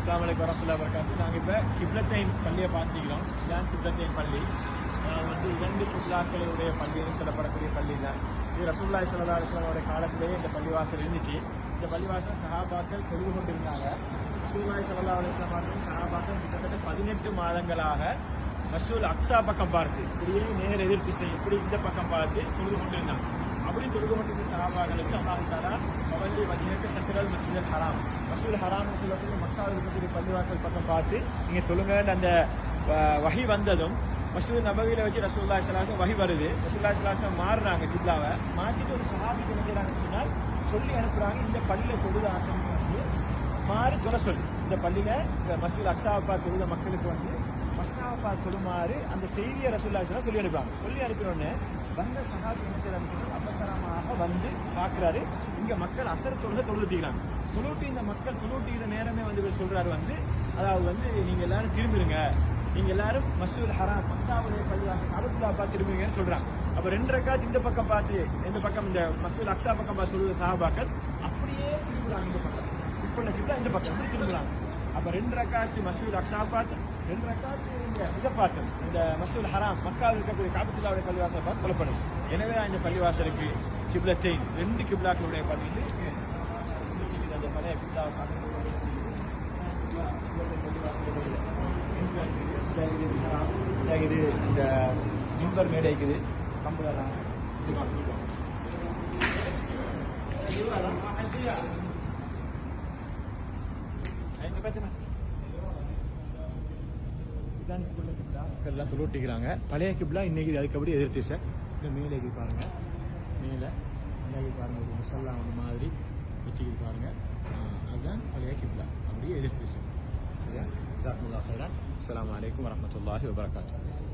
அஸ்ஸலாமு அலைக்கும் வரஹ்மத்துல்லாஹி வபரகாத்துஹு. நாங்கள் இப்போ கிப்லத்தைன் பள்ளியை பார்த்துக்கிறோம். இதான் கிப்லத்தைன் பள்ளி. வந்து 2 கிப்லாக்களுடைய பள்ளின்னு சொல்லப்படக்கூடிய பள்ளி தான். இது ரசூலுல்லாஹி ஸல்லல்லாஹு அலைஹி வஸல்லம் காலத்திலேயே இந்த பள்ளிவாசல் இருந்துச்சு. இந்த பள்ளிவாசல் சஹாபாக்கள் தொழுது கொண்டிருந்தாங்க. ரசூலுல்லாஹி ஸல்லல்லாஹு அலைஹி வஸல்லம் அவர்கள் சஹாபாக்கள் கிட்டத்தட்ட 18 மாதங்களாக மஸ்ஜிதுல் அக்ஸா பக்கம் பார்த்து இப்படியே நேர் எதிர் திசை இப்படி இந்த பக்கம் பார்த்து தொழுது கொண்டிருந்தாங்க. அப்படி தொழுது கொண்டிருந்த சஹாபாக்களுக்கு அல்லாஹ் தஆலா பவல்லி வஜ்ஹக ஷத்ரல் மஸ்ஜிதுல் ஹராம், மஸ்ஜிதுல் ஹராம்னு சொல்லக்கூடிய மக்காவில் இருக்கக்கூடிய பள்ளிவாசல் பக்கம் பார்த்து நீங்க தொழுங்கன்னு அந்த வஹி வந்ததும் மஸ்ஜிதுல் நபவியில வச்சு ரசூலுல்லாஹி ஸல்லல்லாஹு அலைஹி வஸல்லம் வஹி வருது. ரசூலுல்லாஹி ஸல்லல்லாஹு அலைஹி வஸல்லம் மாறுறாங்க கிப்லாவை மாற்றிட்டு ஒரு சஹாபிக்கு என்ன செய்யறாங்கன்னு சொன்னால் சொல்லி அனுப்புறாங்க, இந்த பள்ளியில தொழுத ஆட்களுக்கு வந்து மாறி தொலை சொல்லி இந்த பள்ளியில மஸ்ஜிதுல் அக்ஸாவை தொழுத மக்களுக்கு வந்து மக்காவை தொழுமாறு அந்த செய்தியை ரசூலுல்லாஹி ஸல்லல்லாஹு அலைஹி வஸல்லம் சொல்லி அனுப்புறாங்க. சொல்லி அனுப்பினோடனே வந்த சஹாபி என்ன செய்யறாங்க சொன்னால் அவசரமாக வந்து பார்க்குறாரு, இங்க மக்கள் அசர் தொழுதுட்டிக்கிறாங்க. தொழுட்டு இந்த மக்கள் தொழுட்டிக்கிற நேரமே வந்து இவர் சொல்றாரு வந்து, அதாவது வந்து நீங்க எல்லாரும் திரும்பிடுங்க, நீங்க எல்லாரும் மஸ்ஜிதுல் ஹராம் மக்காவுடைய பள்ளிவாசல் காபத்துல்லாஹ் பார்த்து திரும்புவீங்கன்னு சொல்றாங்க. அப்ப 2 ரக்காத் இந்த பக்கம் பார்த்து இந்த பக்கம் இந்த மஸ்ஜிதுல் அக்ஸா பக்கம் பார்த்து தொழுத சஹாபாக்கள் அப்படியே திரும்புறாங்க. இந்த பக்கம் இப்போ இந்த பக்கம் எப்படி திரும்புறாங்க. அப்ப 2 ரக்காத்து மஸ்ஜிதுல் அக்ஸா பார்த்து 2 ரக்காத்து இதை பார்த்து இந்த மஸ்ஜிதுல் ஹராம் மக்காவில் இருக்கக்கூடிய காபத்துல்லாஹ்வுடைய பள்ளிவாசல் பார்த்து கொல்லப்படும். எனவே இந்த பள்ளிவாசலுக்கு கிப்லத்தைன் 2 கிப்லாக்களுடைய பார்த்துட்டு அந்த பழைய கிப்லாவை பார்த்து இது இந்த மிம்பர் மேடை இருக்குது கம்புலாம் எல்லாம் தொழுட்டிக்கிறாங்க. பழைய கிப்லா இன்னைக்கு அதுக்கபடி எதிர்த்து சார் இந்த மேலே பாருங்க, மேலே பாருங்க ஒரு மசாலா அந்த மாதிரி வச்சுக்கிட்டு பாருங்க. அதுதான் பழைய கிப்லா அப்படியே எதிர்த்து சார். சரியா? ஜஸாக்குமுல்லாஹ் ஹைரன். அஸ்ஸலாமு அலைக்கும் வரஹ்மத்துல்லாஹி வபரகாத்துஹு.